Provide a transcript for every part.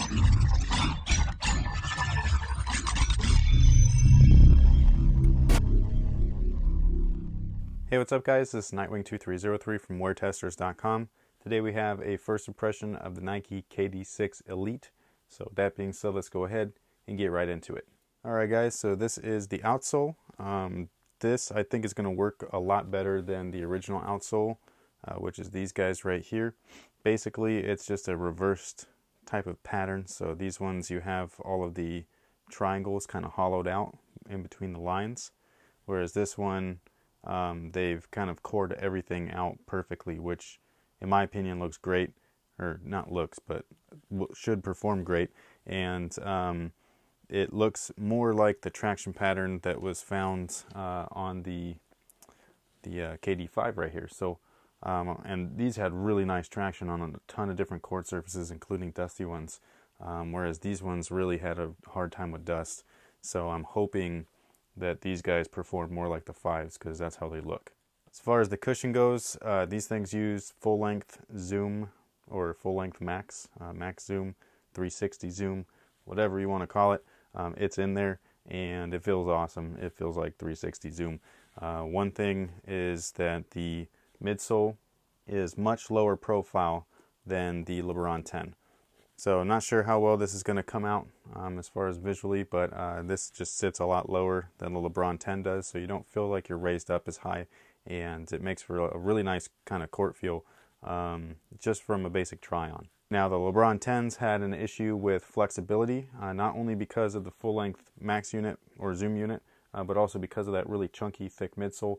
Hey, what's up guys? This is Nightwing2303 from WearTesters.com. Today we have a first impression of the Nike KD6 Elite. So that being said, let's go ahead and get right into it. Alright guys, so this is the outsole. This I think is going to work a lot better than the original outsole, which is these guys right here. Basically it's just a reversed type of pattern. So these ones you have all of the triangles kind of hollowed out in between the lines, whereas this one they've kind of cored everything out perfectly, which in my opinion looks great, or not looks, but should perform great. And it looks more like the traction pattern that was found on the KD5 right here. So and these had really nice traction on a ton of different court surfaces, including dusty ones, whereas these ones really had a hard time with dust. So I'm hoping that these guys perform more like the 5s, because that's how they look. As far as the cushion goes, these things use full-length zoom or full-length max, max zoom, 360 zoom, whatever you want to call it. It's in there and it feels awesome. It feels like 360 zoom. One thing is that the midsole is much lower profile than the LeBron 10. So I'm not sure how well this is going to come out as far as visually, but this just sits a lot lower than the LeBron 10 does, so you don't feel like you're raised up as high, and it makes for a really nice kind of court feel just from a basic try-on. Now the LeBron 10s had an issue with flexibility, not only because of the full-length max unit or zoom unit, but also because of that really chunky, thick midsole.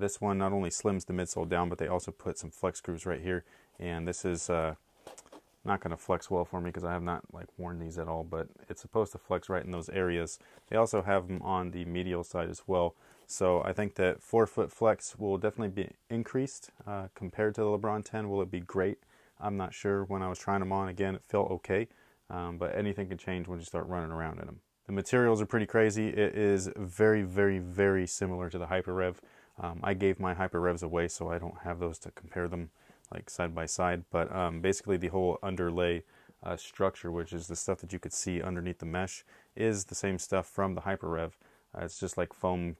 This one not only slims the midsole down, but they also put some flex screws right here, and this is not going to flex well for me because I have not worn these at all, but it's supposed to flex right in those areas. They also have them on the medial side as well, so I think that forefoot flex will definitely be increased compared to the LeBron 10. Will it be great? I'm not sure. When I was trying them on, again, it felt okay, but anything can change when you start running around in them. The materials are pretty crazy. It is very, very, very similar to the Hyper Rev. I gave my Hyper Revs away, so I don't have those to compare them like side by side, but basically the whole underlay structure, which is the stuff that you could see underneath the mesh, is the same stuff from the Hyper Rev. It's just like foam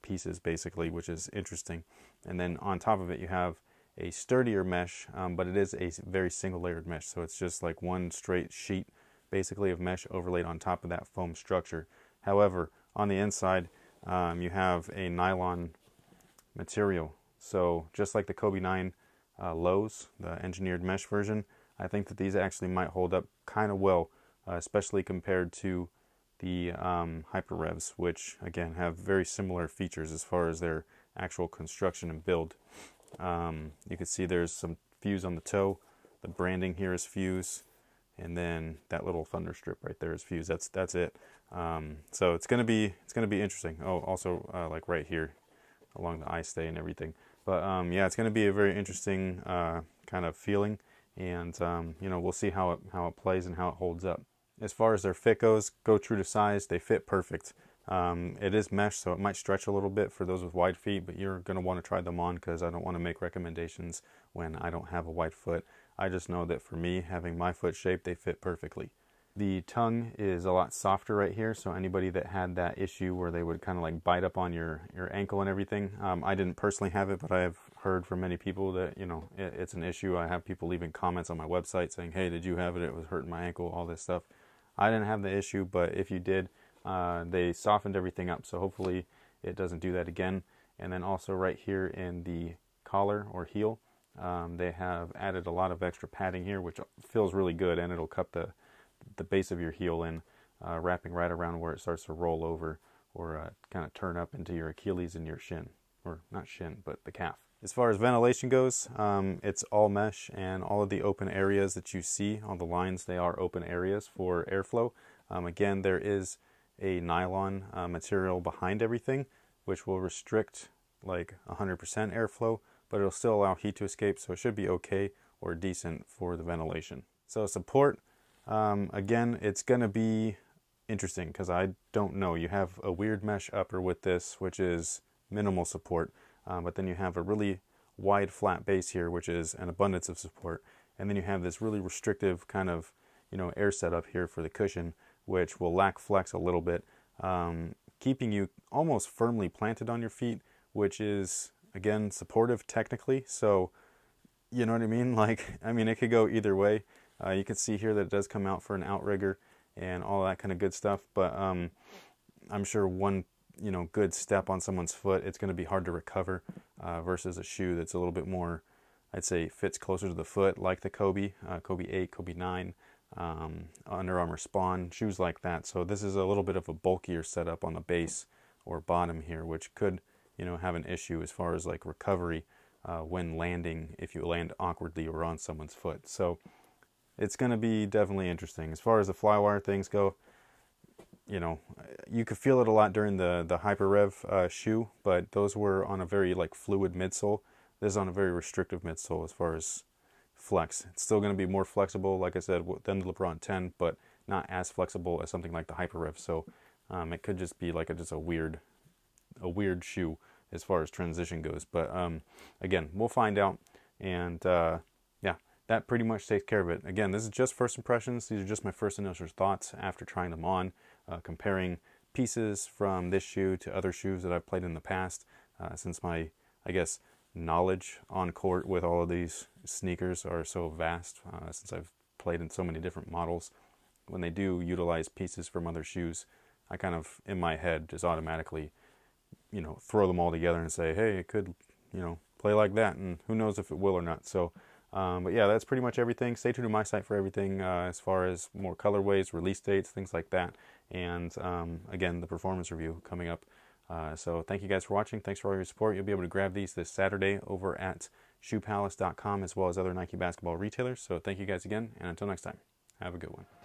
pieces basically, which is interesting. And then on top of it you have a sturdier mesh, but it is a very single layered mesh, so it's just like one straight sheet basically of mesh overlaid on top of that foam structure. However, on the inside you have a nylon material, so just like the Kobe 9 lows, the engineered mesh version, I think that these actually might hold up kind of well, especially compared to the Hyper Revs, which again have very similar features as far as their actual construction and build. You can see there's some fuse on the toe, the branding here is fuse, and then that little thunder strip right there is fuse. That's it. So it's gonna be interesting. Oh, also like right here along the eye stay and everything. But yeah, it's going to be a very interesting kind of feeling, and you know, we'll see how it plays and how it holds up. As far as their fit goes, go true to size. They fit perfect. It is mesh, so it might stretch a little bit for those with wide feet, but you're going to want to try them on, because I don't want to make recommendations when I don't have a wide foot. I just know that for me, having my foot shape, they fit perfectly. The tongue is a lot softer right here, so anybody that had that issue where they would kind of like bite up on your ankle and everything, I didn't personally have it, but I have heard from many people that, you know, it's an issue. I have people leaving comments on my website saying, hey, did you have it? It was hurting my ankle, all this stuff. I didn't have the issue, but if you did, they softened everything up, so hopefully it doesn't do that again. And then also right here in the collar or heel, they have added a lot of extra padding here, which feels really good, and it'll cup the base of your heel in, wrapping right around where it starts to roll over or kind of turn up into your Achilles and your shin, or not shin, but the calf. As far as ventilation goes, it's all mesh, and all of the open areas that you see on the lines, they are open areas for airflow. Again, there is a nylon material behind everything, which will restrict like 100% airflow, but it'll still allow heat to escape, so it should be okay or decent for the ventilation. So support, again, it's going to be interesting because I don't know. You have a weird mesh upper with this, which is minimal support, but then you have a really wide flat base here, which is an abundance of support, and then you have this really restrictive kind of air setup here for the cushion, which will lack flex a little bit, keeping you almost firmly planted on your feet, which is, again, supportive technically. So, you know what I mean? It could go either way. You can see here that it does come out for an outrigger and all that kind of good stuff, but I'm sure one good step on someone's foot, it's going to be hard to recover versus a shoe that's a little bit more, I'd say, fits closer to the foot, like the Kobe 8, Kobe 9, Under Armour Spawn, shoes like that. So this is a little bit of a bulkier setup on the base or bottom here, which could have an issue as far as like recovery when landing, if you land awkwardly or on someone's foot. So it's going to be definitely interesting. As far as the Flywire things go, you could feel it a lot during the Hyper Rev shoe, but those were on a very fluid midsole. This is on a very restrictive midsole as far as flex. It's still going to be more flexible, like I said, than the LeBron 10, but not as flexible as something like the Hyper Rev. So it could just be just a weird shoe as far as transition goes. But again, we'll find out, and yeah, that pretty much takes care of it. Again, this is just first impressions. These are just my first initial thoughts after trying them on, comparing pieces from this shoe to other shoes that I've played in the past, since my, I guess, knowledge on court with all of these sneakers are so vast, since I've played in so many different models. When they do utilize pieces from other shoes, I kind of, in my head, just automatically, throw them all together and say, hey, it could, play like that, and who knows if it will or not. So, but yeah, that's pretty much everything. Stay tuned to my site for everything as far as more colorways, release dates, things like that. And again, the performance review coming up. So thank you guys for watching. Thanks for all your support. You'll be able to grab these this Saturday over at shoepalace.com as well as other Nike basketball retailers. So thank you guys again, and until next time, have a good one.